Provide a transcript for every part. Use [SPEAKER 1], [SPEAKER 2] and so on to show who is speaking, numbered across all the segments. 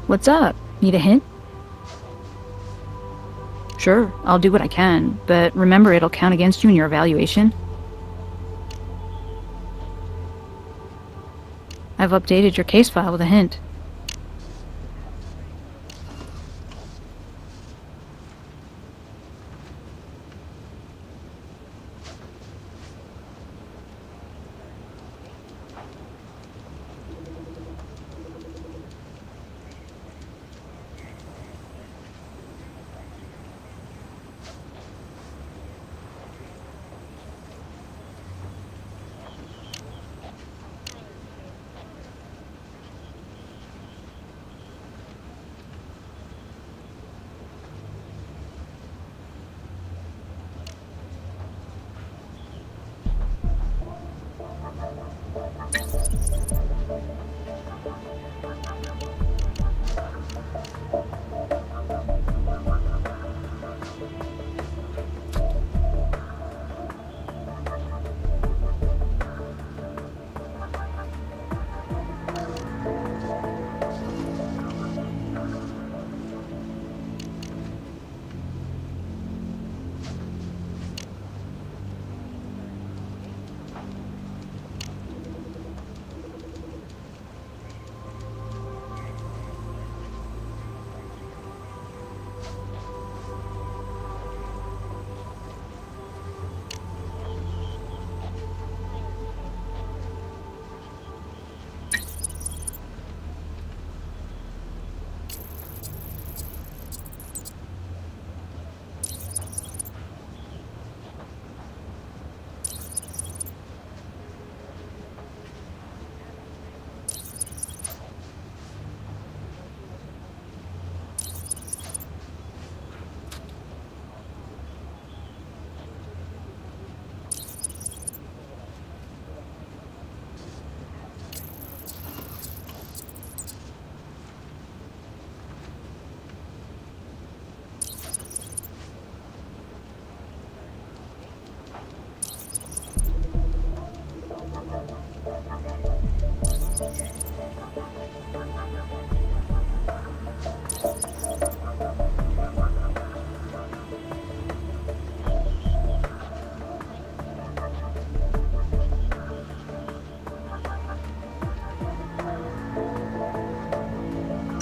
[SPEAKER 1] What's up? Need a hint? Sure, I'll do what I can, but remember it'll count against you in your evaluation. I've updated your case file with a hint.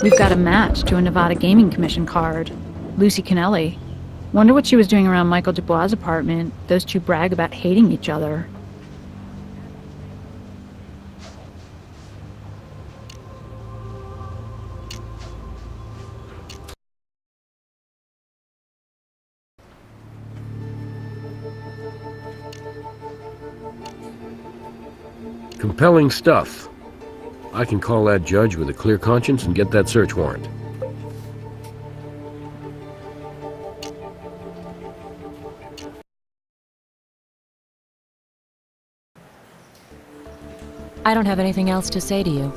[SPEAKER 1] We've got a match to a Nevada Gaming Commission card. Lucy Kennelly. Wonder what she was doing around Michael Dubois' apartment. Those two brag about hating each other.
[SPEAKER 2] Compelling stuff. I can call that judge with a clear conscience and get that search warrant.
[SPEAKER 3] I don't have anything else to say to you.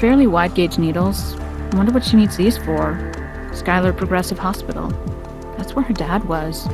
[SPEAKER 1] Fairly wide gauge needles. I wonder what she needs these for. Schuyler Progressive Hospital. That's where her dad was.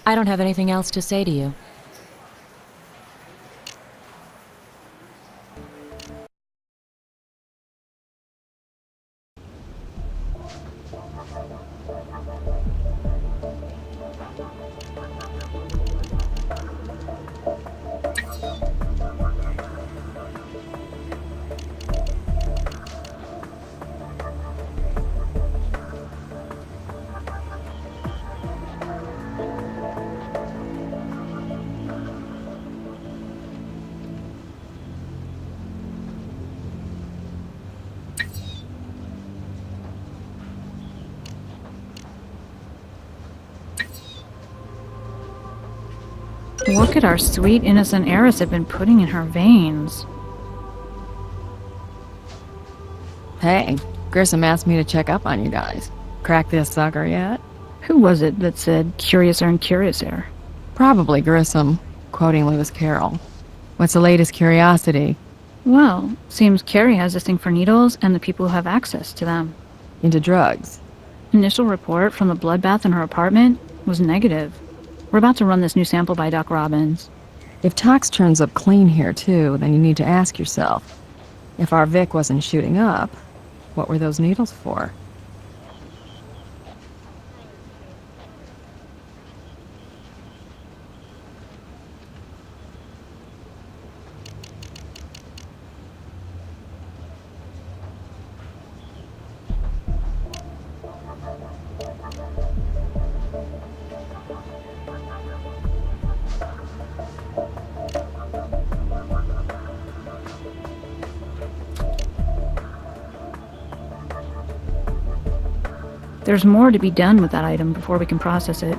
[SPEAKER 3] I don't have anything else to say to you.
[SPEAKER 1] What could our sweet, innocent heiress have been putting in her veins?
[SPEAKER 4] Hey, Grissom asked me to check up on you guys. Crack this sucker yet?
[SPEAKER 1] Who was it that said curiouser and curiouser?
[SPEAKER 4] Probably Grissom, quoting Lewis Carroll. What's the latest curiosity?
[SPEAKER 1] Well, seems Carrie has this thing for needles and the people who have access to them.
[SPEAKER 4] Into drugs.
[SPEAKER 1] Initial report from the bloodbath in her apartment was negative. We're about to run this new sample by Doc Robbins.
[SPEAKER 4] If tox turns up clean here too, then you need to ask yourself, if our Vic wasn't shooting up, what were those needles for?
[SPEAKER 1] There's more to be done with that item before we can process it.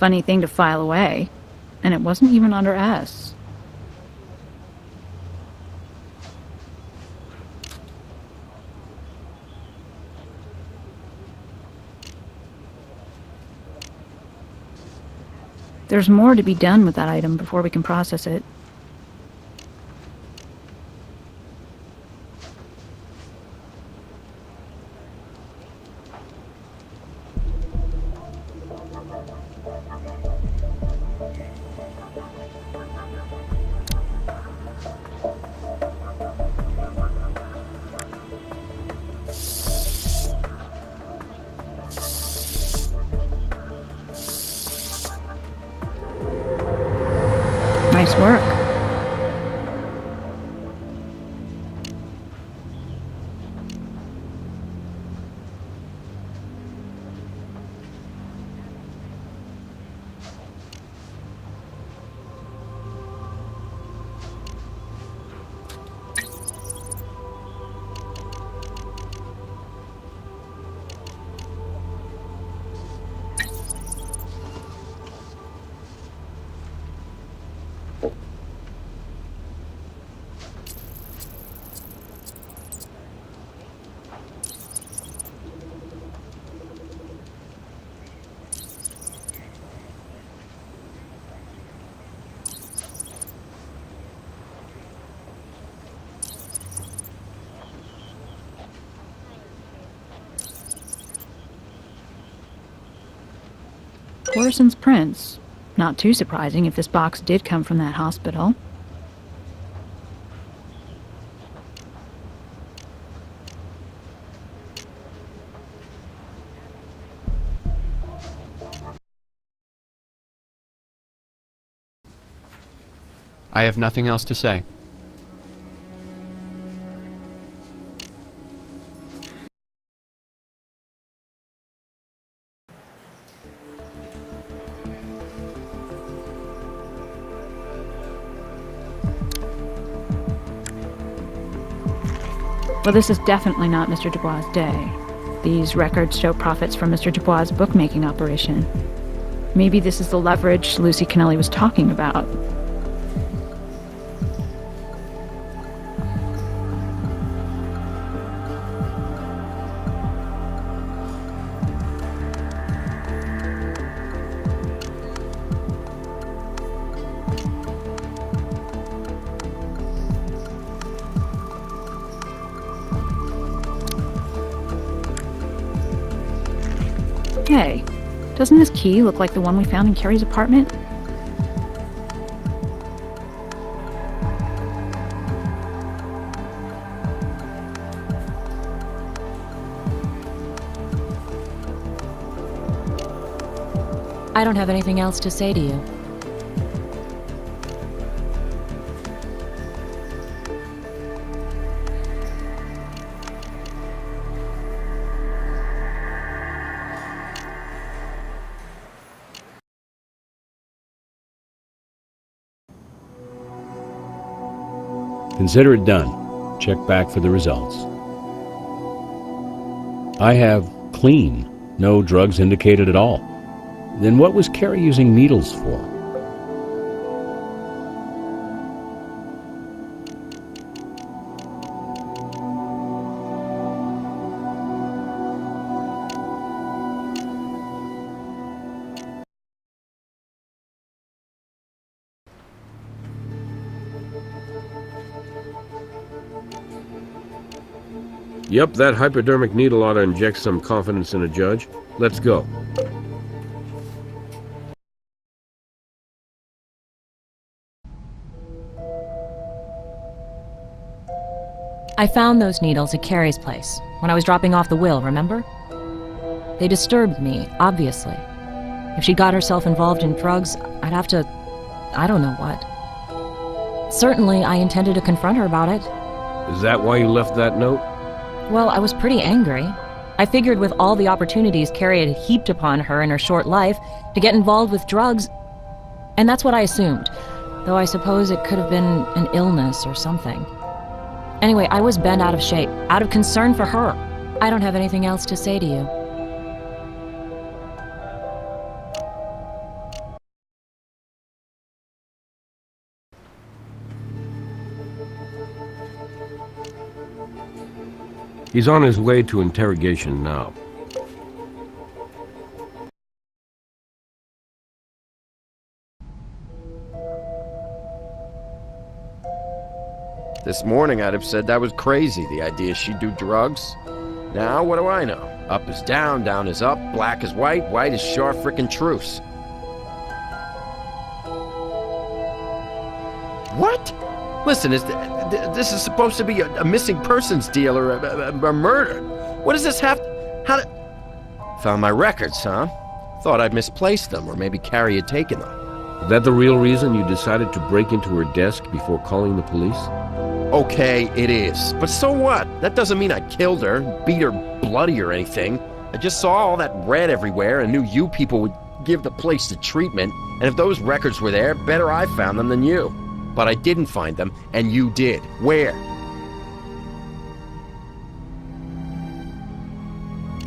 [SPEAKER 1] Funny thing to file away. And it wasn't even under S. There's more to be done with that item before we can process it. Nice work. Horson's prints. Not too surprising if this box did come from that hospital.
[SPEAKER 5] I have nothing else to say.
[SPEAKER 1] Well, this is definitely not Mr. Dubois' day. These records show profits from Mr. Dubois' bookmaking operation. Maybe this is the leverage Lucy Kennelly was talking about. Hey, doesn't this key look like the one we found in Carrie's apartment?
[SPEAKER 3] I don't have anything else to say to you.
[SPEAKER 2] Consider it done. Check back for the results. I have clean. No drugs indicated at all. Then what was Carrie using needles for? Yep, that hypodermic needle ought to inject some confidence in a judge. Let's go.
[SPEAKER 3] I found those needles at Carrie's place when I was dropping off the will, remember? They disturbed me, obviously. If she got herself involved in drugs, I'd have to... I don't know what. Certainly, I intended to confront her about it.
[SPEAKER 2] Is that why you left that note?
[SPEAKER 3] Well, I was pretty angry. I figured with all the opportunities Carrie had heaped upon her in her short life to get involved with drugs, and that's what I assumed, though I suppose it could have been an illness or something. Anyway, I was bent out of shape, out of concern for her. I don't have anything else to say to you.
[SPEAKER 2] He's on his way to interrogation now.
[SPEAKER 6] This morning I'd have said that was crazy, the idea she'd do drugs. Now, what do I know? Up is down, down is up, black is white, white is sure frickin' truce. What? Listen, this is supposed to be a missing persons deal or a murder. What does this have... How did... Found my records, huh? Thought I'd misplaced them, or maybe Carrie had taken them.
[SPEAKER 2] Is that the real reason you decided to break into her desk before calling the police?
[SPEAKER 6] Okay, it is. But so what? That doesn't mean I killed her, beat her bloody or anything. I just saw all that red everywhere and knew you people would give the place the treatment, and if those records were there, better I found them than you. But I didn't find them, and you did. Where?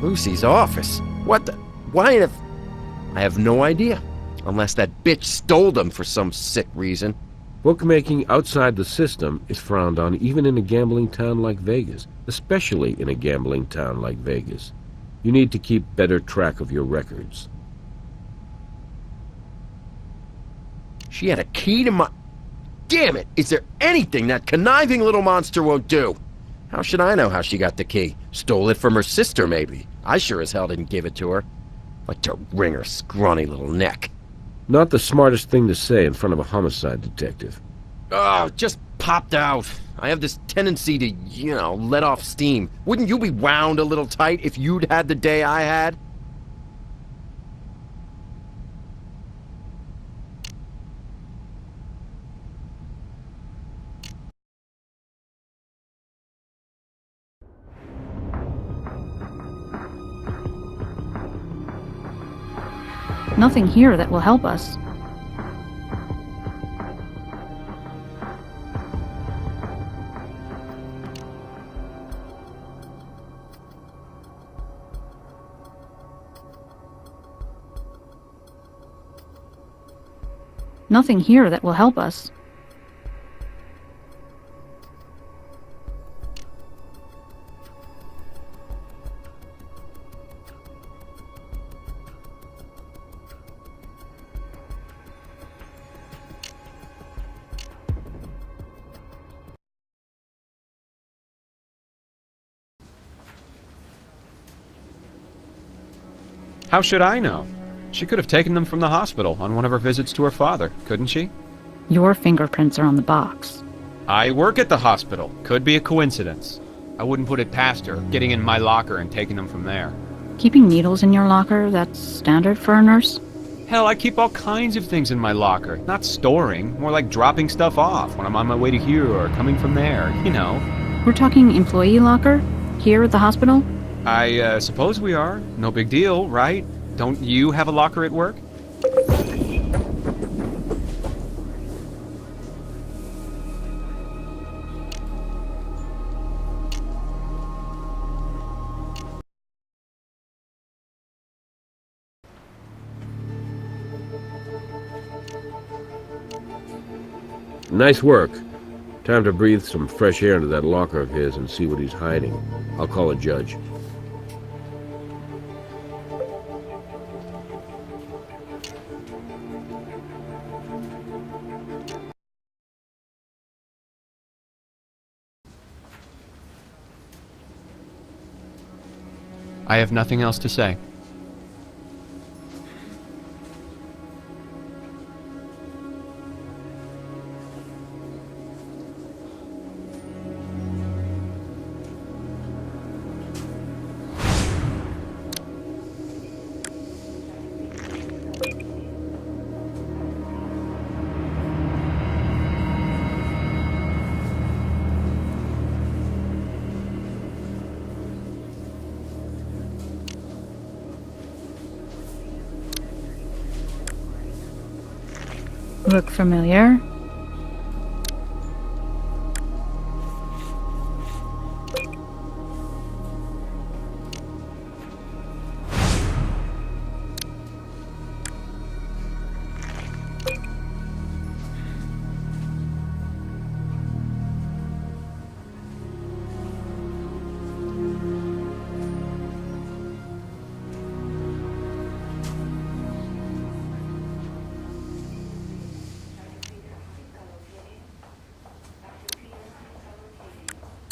[SPEAKER 6] Lucy's office. What the... Why if... I have no idea. Unless that bitch stole them for some sick reason.
[SPEAKER 2] Bookmaking outside the system is frowned on even in a gambling town like Vegas, especially in a gambling town like Vegas. You need to keep better track of your records.
[SPEAKER 6] She had a key to my... Damn it! Is there anything that conniving little monster won't do? How should I know how she got the key? Stole it from her sister, maybe. I sure as hell didn't give it to her. Like to wring her scrawny little neck.
[SPEAKER 2] Not the smartest thing to say in front of a homicide detective.
[SPEAKER 6] Oh, just popped out. I have this tendency to, you know, let off steam. Wouldn't you be wound a little tight if you'd had the day I had?
[SPEAKER 1] Nothing here that will help us. Nothing here that will help us.
[SPEAKER 5] How should I know? She could have taken them from the hospital on one of her visits to her father, couldn't she?
[SPEAKER 1] Your fingerprints are on the box.
[SPEAKER 5] I work at the hospital. Could be a coincidence. I wouldn't put it past her, getting in my locker and taking them from there.
[SPEAKER 1] Keeping needles in your locker, that's standard for a nurse?
[SPEAKER 5] Hell, I keep all kinds of things in my locker. Not storing, more like dropping stuff off when I'm on my way to here or coming from there, you know.
[SPEAKER 1] We're talking employee locker? Here at the hospital?
[SPEAKER 5] I suppose we are. No big deal, right? Don't you have a locker at work?
[SPEAKER 2] Nice work. Time to breathe some fresh air into that locker of his and see what he's hiding. I'll call a judge.
[SPEAKER 5] I have nothing else to say.
[SPEAKER 1] Look familiar?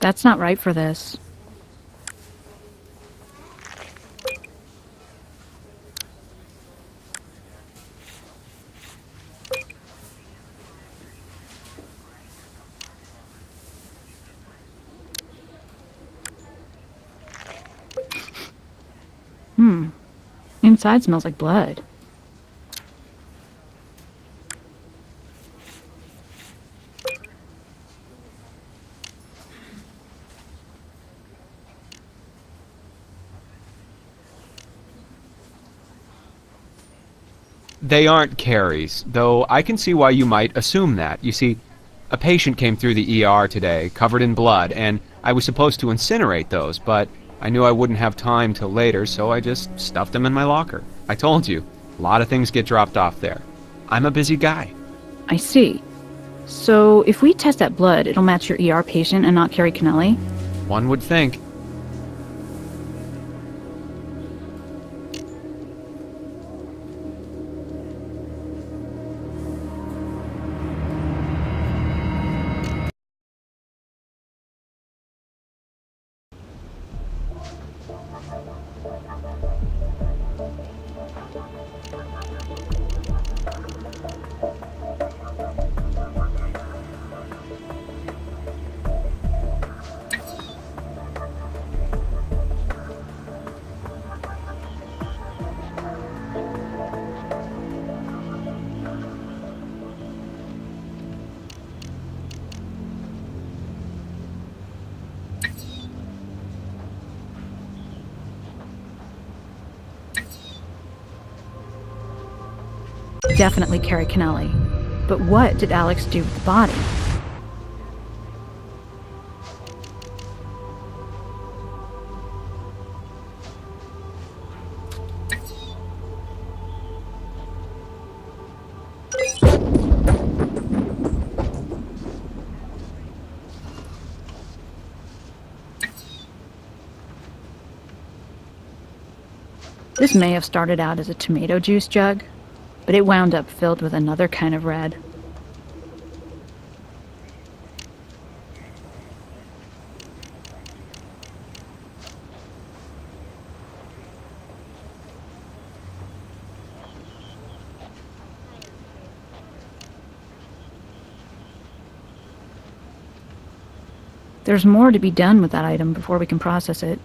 [SPEAKER 1] That's not right for this. Inside smells like blood.
[SPEAKER 5] They aren't Carrie's, though I can see why you might assume that. You see, a patient came through the ER today, covered in blood, and I was supposed to incinerate those, but I knew I wouldn't have time till later, so I just stuffed them in my locker. I told you, a lot of things get dropped off there. I'm a busy guy.
[SPEAKER 1] I see. So if we test that blood, it'll match your ER patient and not Carrie Kennelly?
[SPEAKER 5] One would think.
[SPEAKER 1] Definitely Carrie Kennelly. But what did Alex do with the body? This may have started out as a tomato juice jug, but it wound up filled with another kind of red. There's more to be done with that item before we can process it.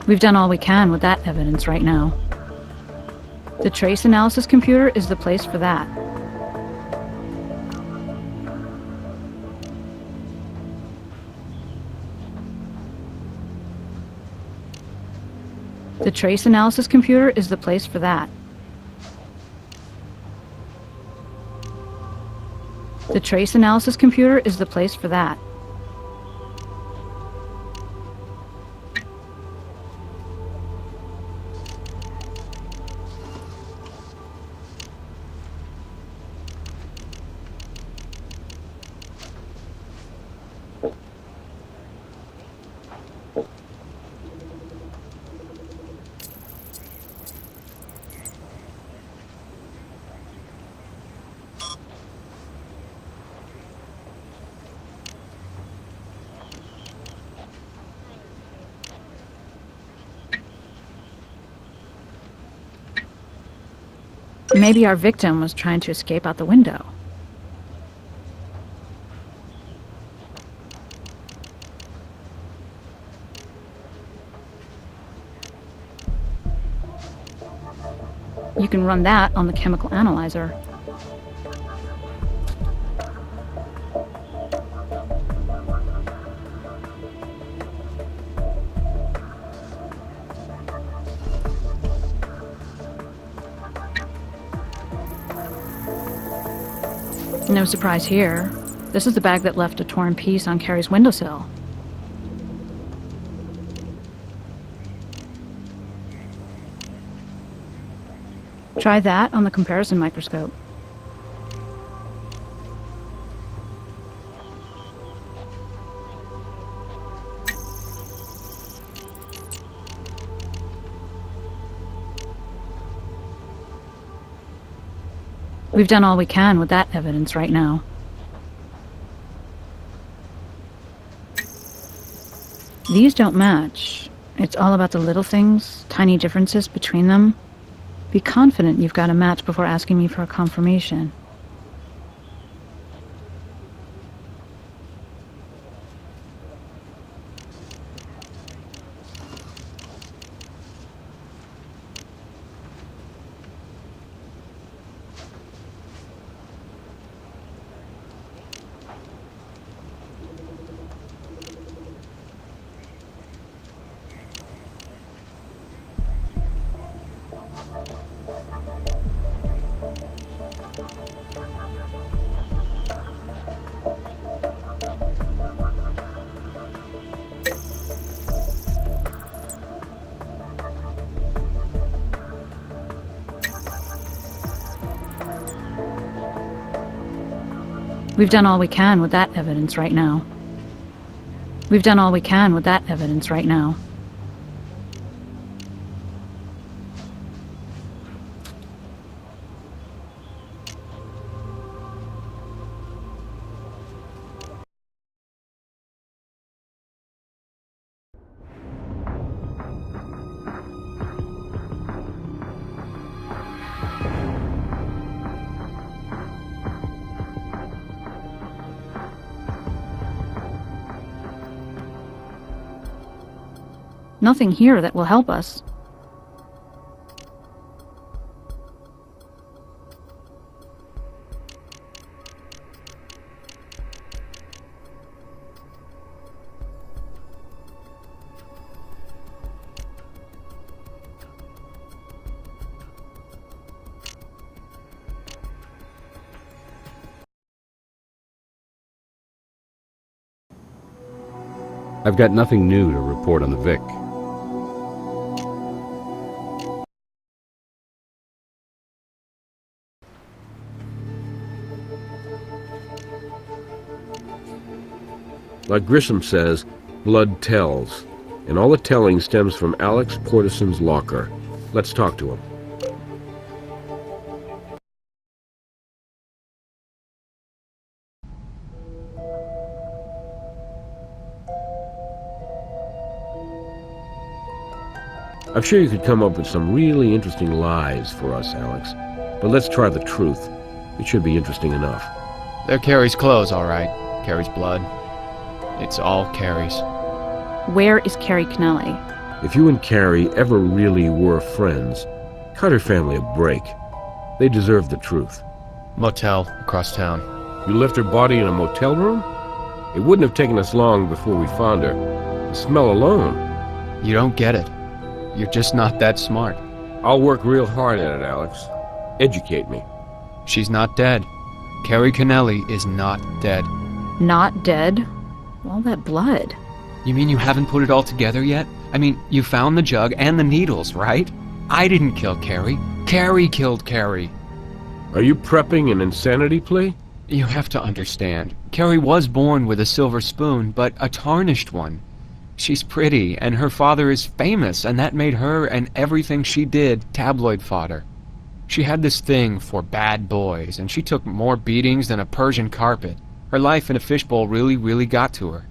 [SPEAKER 1] We've done all we can with that evidence right now. The trace analysis computer is the place for that. The trace analysis computer is the place for that. The trace analysis computer is the place for that. Maybe our victim was trying to escape out the window. You can run that on the chemical analyzer. No surprise here. This is the bag that left a torn piece on Carrie's windowsill. Try that on the comparison microscope. We've done all we can with that evidence right now. These don't match. It's all about the little things, tiny differences between them. Be confident you've got a match before asking me for a confirmation. We've done all we can with that evidence right now. We've done all we can with that evidence right now. Nothing here that will help us.
[SPEAKER 7] I've got nothing new to report on the Vic.
[SPEAKER 2] Like Grissom says, blood tells, and all the telling stems from Alex Portison's locker. Let's talk to him. I'm sure you could come up with some really interesting lies for us, Alex. But let's try the truth. It should be interesting enough.
[SPEAKER 5] They're Carrie's clothes, all right. Carrie's blood. It's all Carrie's.
[SPEAKER 1] Where is Carrie Kennelly?
[SPEAKER 2] If you and Carrie ever really were friends, cut her family a break. They deserve the truth.
[SPEAKER 5] Motel across town.
[SPEAKER 2] You left her body in a motel room? It wouldn't have taken us long before we found her. The smell alone.
[SPEAKER 5] You don't get it. You're just not that smart.
[SPEAKER 2] I'll work real hard at it, Alex. Educate me.
[SPEAKER 5] She's not dead. Carrie Kennelly is not dead.
[SPEAKER 1] Not dead? All that blood.
[SPEAKER 5] You mean you haven't put it all together yet? I mean, you found the jug and the needles, right? I didn't kill Carrie. Carrie killed Carrie.
[SPEAKER 2] Are you prepping an insanity plea?
[SPEAKER 5] You have to understand. Carrie was born with a silver spoon, but a tarnished one. She's pretty, and her father is famous, and that made her and everything she did tabloid fodder. She had this thing for bad boys, and she took more beatings than a Persian carpet. Her life in a fishbowl really got to her.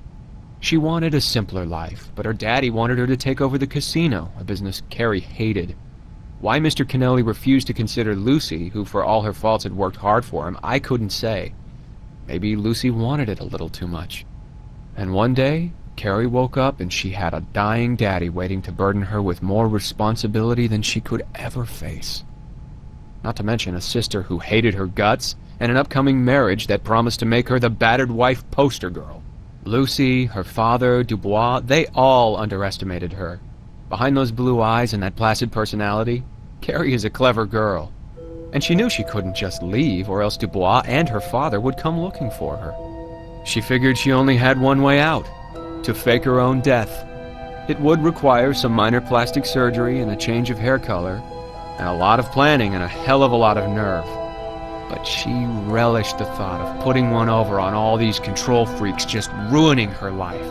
[SPEAKER 5] She wanted a simpler life, but her daddy wanted her to take over the casino, a business Carrie hated. Why Mr. Kennelly refused to consider Lucy, who for all her faults had worked hard for him, I couldn't say. Maybe Lucy wanted it a little too much. And one day, Carrie woke up and she had a dying daddy waiting to burden her with more responsibility than she could ever face. Not to mention a sister who hated her guts, and an upcoming marriage that promised to make her the battered wife poster girl. Lucy, her father, Dubois, they all underestimated her. Behind those blue eyes and that placid personality, Carrie is a clever girl. And she knew she couldn't just leave, or else Dubois and her father would come looking for her. She figured she only had one way out, to fake her own death. It would require some minor plastic surgery and a change of hair color, and a lot of planning and a hell of a lot of nerve. But she relished the thought of putting one over on all these control freaks just ruining her life.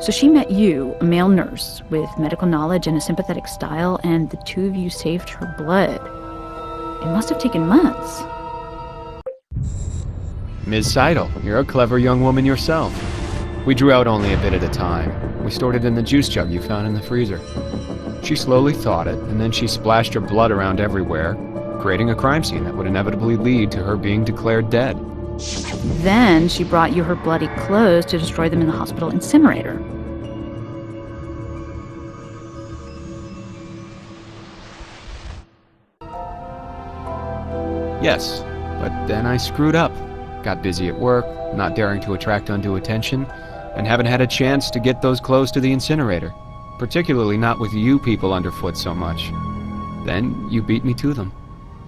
[SPEAKER 1] So she met you, a male nurse, with medical knowledge and a sympathetic style, and the two of you saved her blood. It must have taken months.
[SPEAKER 5] Ms. Seidel, you're a clever young woman yourself. We drew out only a bit at a time. We stored it in the juice jug you found in the freezer. She slowly thawed it, and then she splashed her blood around everywhere, creating a crime scene that would inevitably lead to her being declared dead.
[SPEAKER 1] Then she brought you her bloody clothes to destroy them in the hospital incinerator.
[SPEAKER 5] Yes, but then I screwed up. Got busy at work, not daring to attract undue attention, and haven't had a chance to get those clothes to the incinerator. Particularly not with you people underfoot so much. Then you beat me to them.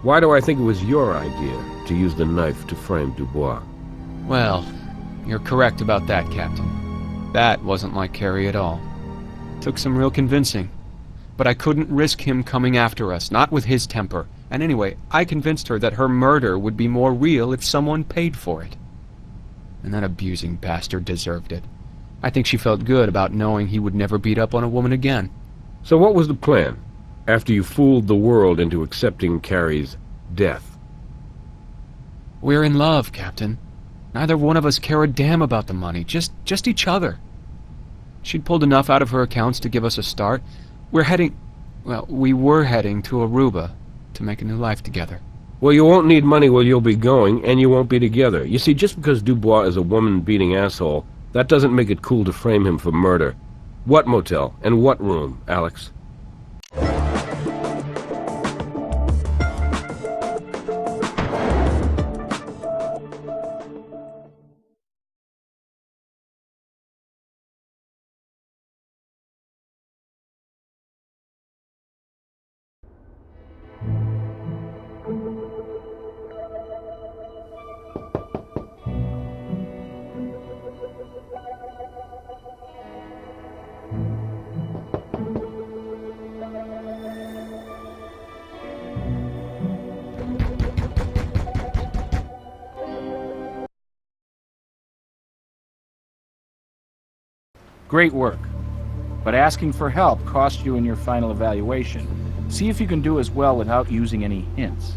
[SPEAKER 2] Why do I think it was your idea to use the knife to frame Dubois?
[SPEAKER 5] Well, you're correct about that, Captain. That wasn't like Carrie at all. Took some real convincing. But I couldn't risk him coming after us, not with his temper. And anyway, I convinced her that her murder would be more real if someone paid for it. And that abusing bastard deserved it. I think she felt good about knowing he would never beat up on a woman again.
[SPEAKER 2] So what was the plan, after you fooled the world into accepting Carrie's death?
[SPEAKER 5] We're in love, Captain. Neither one of us care a damn about the money, just each other. She'd pulled enough out of her accounts to give us a start. We were heading to Aruba to make a new life together.
[SPEAKER 2] Well, you won't need money where you'll be going, and you won't be together. You see, just because Dubois is a woman-beating asshole, that doesn't make it cool to frame him for murder. What motel and what room, Alex?
[SPEAKER 8] Great work. But asking for help costs you in your final evaluation. See if you can do as well without using any hints.